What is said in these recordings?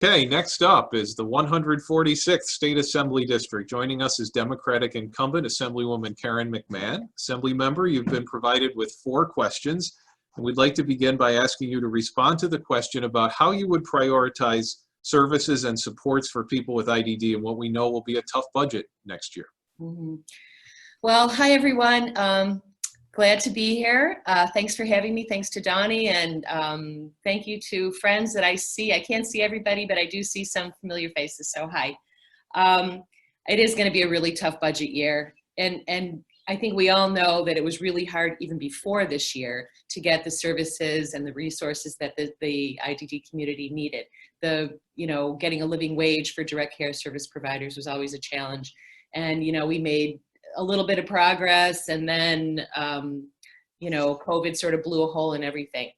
Okay, next up is the 146th State Assembly District. Joining us is Democratic incumbent Assemblywoman Karen McMahon. Assembly member, you've been provided with 4 questions, and we'd like to begin by asking you to respond to the question about how you would prioritize services and supports for people with IDD and what we know will be a tough budget next year. Well, hi everyone. Glad to be here. Thanks for having me. Thanks to Donnie, and thank you to friends that I see. I can't see everybody, but I do see some familiar faces, so hi. It is going to be a really tough budget year, and I think we all know that it was really hard even before this year to get the services and the resources that the IDD community needed. Getting a living wage for direct care service providers was always a challenge, and we made a little bit of progress, and then COVID sort of blew a hole in everything.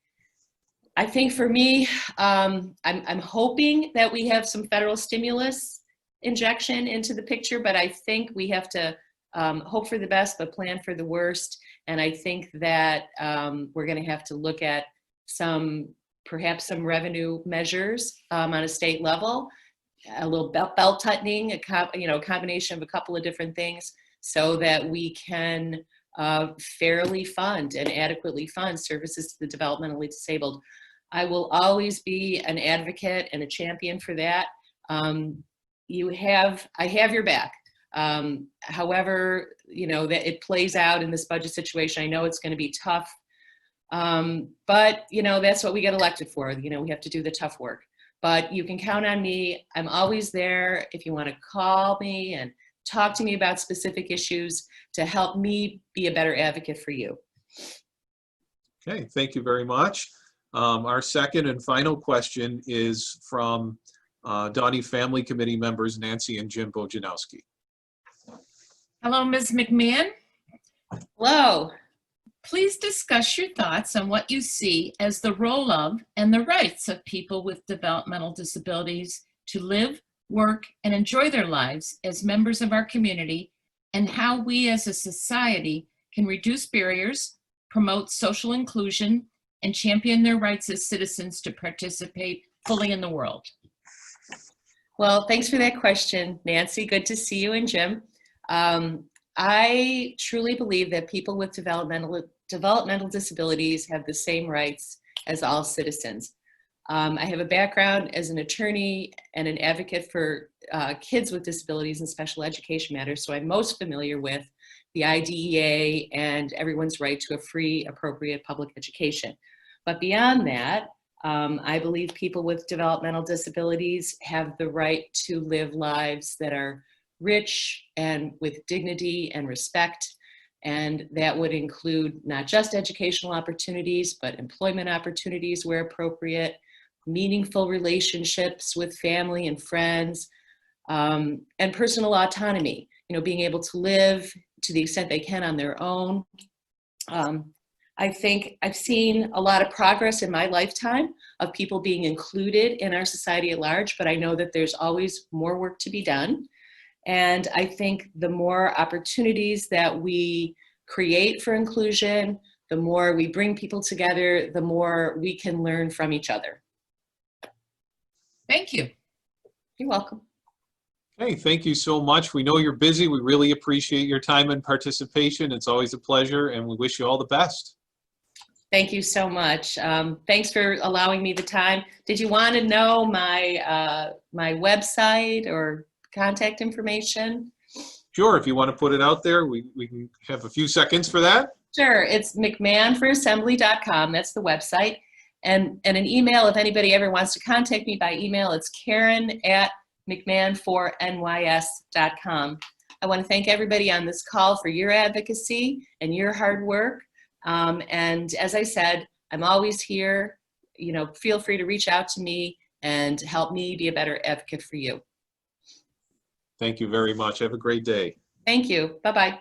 I think for me, I'm hoping that we have some federal stimulus injection into the picture, but I think we have to hope for the best but plan for the worst. And I think that we're going to have to look at perhaps some revenue measures on a state level, a little belt tightening, a combination of a couple of different things, so that we can fairly fund and adequately fund services to the developmentally disabled. I will always be an advocate and a champion for that. I have your back. However, that it plays out in this budget situation, I know it's going to be tough. But that's what we get elected for. We have to do the tough work. But you can count on me. I'm always there if you want to call me and talk to me about specific issues to help me be a better advocate for you. Okay, thank you very much. Our second and final question is from Donnie Family Committee members Nancy and Jim Bojanowski. Hello, Ms. McMahon. Hello. Please discuss your thoughts on what you see as the role of and the rights of people with developmental disabilities to live, work, and enjoy their lives as members of our community, and how we as a society can reduce barriers, promote social inclusion, and champion their rights as citizens to participate fully in the world. Well, thanks for that question, Nancy. Good to see you, and Jim. I truly believe that people with developmental disabilities have the same rights as all citizens. I have a background as an attorney and an advocate for kids with disabilities and special education matters, so I'm most familiar with the IDEA and everyone's right to a free, appropriate public education. But beyond that, I believe people with developmental disabilities have the right to live lives that are rich and with dignity and respect. And that would include not just educational opportunities, but employment opportunities where appropriate, meaningful relationships with family and friends, and personal autonomy, being able to live to the extent they can on their own. I think I've seen a lot of progress in my lifetime of people being included in our society at large, but I know that there's always more work to be done. And I think the more opportunities that we create for inclusion, the more we bring people together, the more we can learn from each other. Thank you. You're welcome. Hey, thank you so much. We know you're busy. We really appreciate your time and participation. It's always a pleasure, and we wish you all the best. Thank you so much. Thanks for allowing me the time. Did you want to know my website or contact information? Sure, if you want to put it out there, we can have a few seconds for that. Sure, it's McMahonforassembly.com. That's the website. And an email, if anybody ever wants to contact me by email, it's Karen@McMahonforNYS.com. I want to thank everybody on this call for your advocacy and your hard work. And as I said, I'm always here. Feel free to reach out to me and help me be a better advocate for you. Thank you very much. Have a great day. Thank you. Bye-bye.